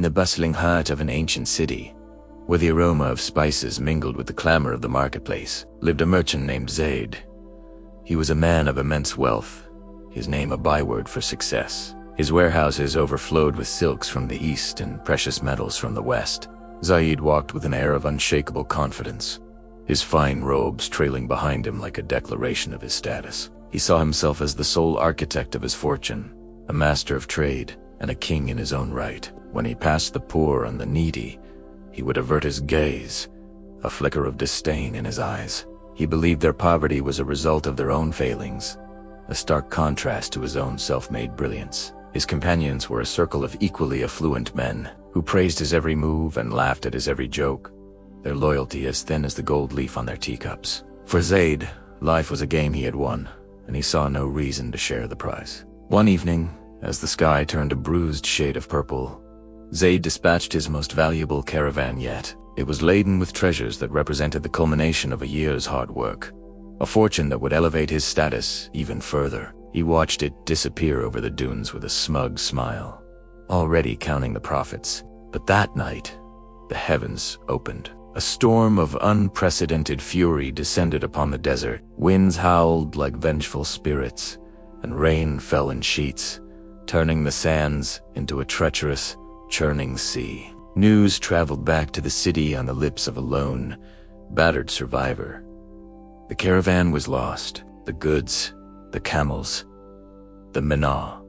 the bustling heart of an ancient city, where the aroma of spices mingled with the clamor of the marketplace, lived a merchant named Zaid. He was a man of immense wealth, his name a byword for success. His warehouses overflowed with silks from the east and precious metals from the west. Zaid walked with an air of unshakable confidence, his fine robes trailing behind him like a declaration of his status. He saw himself as the sole architect of his fortune, a master of trade, and a king in his own right. When he passed the poor and the needy, he would avert his gaze, a flicker of disdain in his eyes. He believed their poverty was a result of their own failings, a stark contrast to his own self-made brilliance. His companions were a circle of equally affluent men, who praised his every move and laughed at his every joke, their loyalty as thin as the gold leaf on their teacups. For Zaid, life was a game he had won, and he saw no reason to share the prize. One evening, as the sky turned a bruised shade of purple, Zaid dispatched his most valuable caravan yet. It was laden with treasures that represented the culmination of a year's hard work, a fortune that would elevate his status even further. He watched it disappear over the dunes with a smug smile, already counting the profits. But that night, the heavens opened. A storm of unprecedented fury descended upon the desert. Winds howled like vengeful spirits, and rain fell in sheets, turning the sands into a treacherous, churning sea. News traveled back to the city on the lips of a lone, battered survivor. The caravan was lost, the goods, the camels, the mina,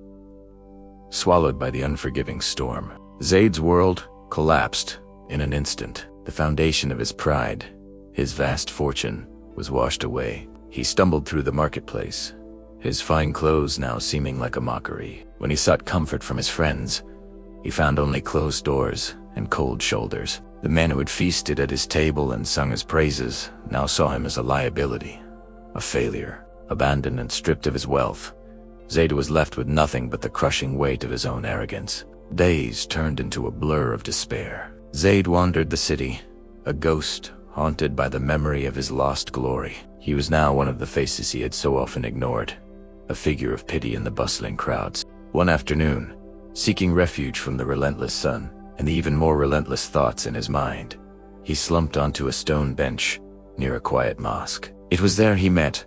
swallowed by the unforgiving storm. Zaid's world collapsed in an instant. The foundation of his pride, his vast fortune, was washed away. He stumbled through the marketplace, his fine clothes now seeming like a mockery. When he sought comfort from his friends, he found only closed doors and cold shoulders. The men who had feasted at his table and sung his praises now saw him as a liability, a failure. Abandoned and stripped of his wealth, Zaid was left with nothing but the crushing weight of his own arrogance. Days turned into a blur of despair. Zaid wandered the city, a ghost haunted by the memory of his lost glory. He was now one of the faces he had so often ignored, a figure of pity in the bustling crowds. One afternoon, seeking refuge from the relentless sun and the even more relentless thoughts in his mind, he slumped onto a stone bench near a quiet mosque. It was there he met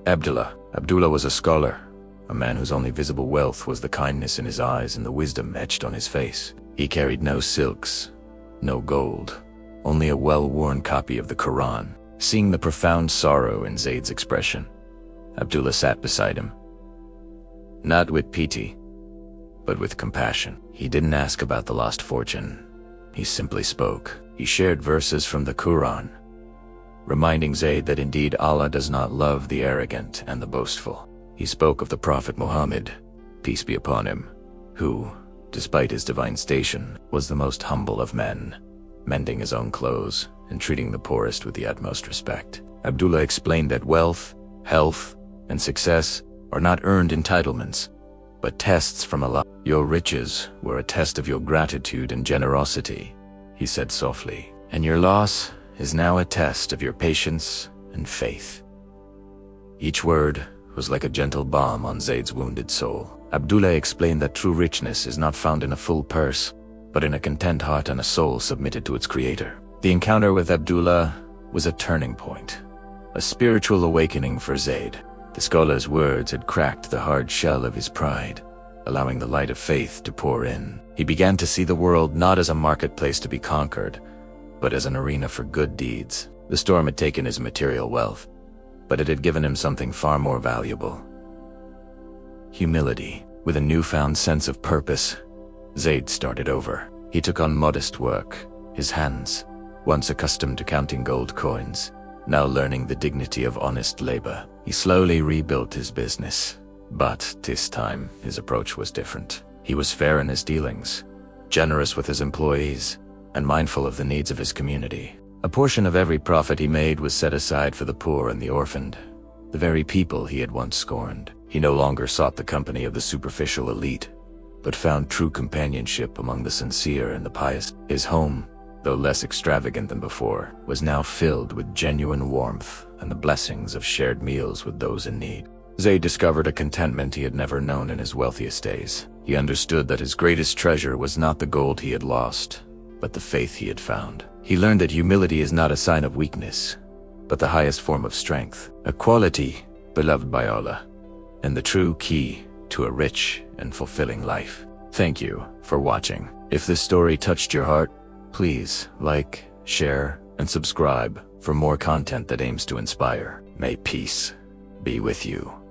Abdullah. Abdullah was a scholar, a man whose only visible wealth was the kindness in his eyes and the wisdom etched on his face. He carried no silks, no gold, only a well-worn copy of the Quran. Seeing the profound sorrow in Zaid's expression, Abdullah sat beside him, not with pity, but with compassion. He didn't ask about the lost fortune. He simply spoke. He shared verses from the Quran, reminding Zaid that indeed Allah does not love the arrogant and the boastful. He spoke of the Prophet Muhammad, peace be upon him, who, despite his divine station, was the most humble of men, mending his own clothes and treating the poorest with the utmost respect. Abdullah explained that wealth, health, and success are not earned entitlements, but tests from Allah. Your riches were a test of your gratitude and generosity, he said softly, and your loss is now a test of your patience and faith. Each word was like a gentle balm on Zaid's wounded soul. Abdullah explained that true richness is not found in a full purse, but in a content heart and a soul submitted to its creator. The encounter with Abdullah was a turning point, a spiritual awakening for Zaid. The scholar's words had cracked the hard shell of his pride, allowing the light of faith to pour in. He began to see the world not as a marketplace to be conquered, but as an arena for good deeds. The storm had taken his material wealth, but it had given him something far more valuable: humility. With a newfound sense of purpose, Zaid started over. He took on modest work. His hands, once accustomed to counting gold coins, now learning the dignity of honest labor. He slowly rebuilt his business, but this time his approach was different. He was fair in his dealings, generous with his employees, and mindful of the needs of his community. A portion of every profit he made was set aside for the poor and the orphaned, the very people he had once scorned. He no longer sought the company of the superficial elite, but found true companionship among the sincere and the pious. His home, though less extravagant than before, was now filled with genuine warmth and the blessings of shared meals with those in need. Zaid discovered a contentment he had never known in his wealthiest days. He understood that his greatest treasure was not the gold he had lost, but the faith he had found. He learned that humility is not a sign of weakness, but the highest form of strength, a quality beloved by Allah, and the true key to a rich and fulfilling life. Thank you for watching. If this story touched your heart, please like, share, and subscribe for more content that aims to inspire. May peace be with you.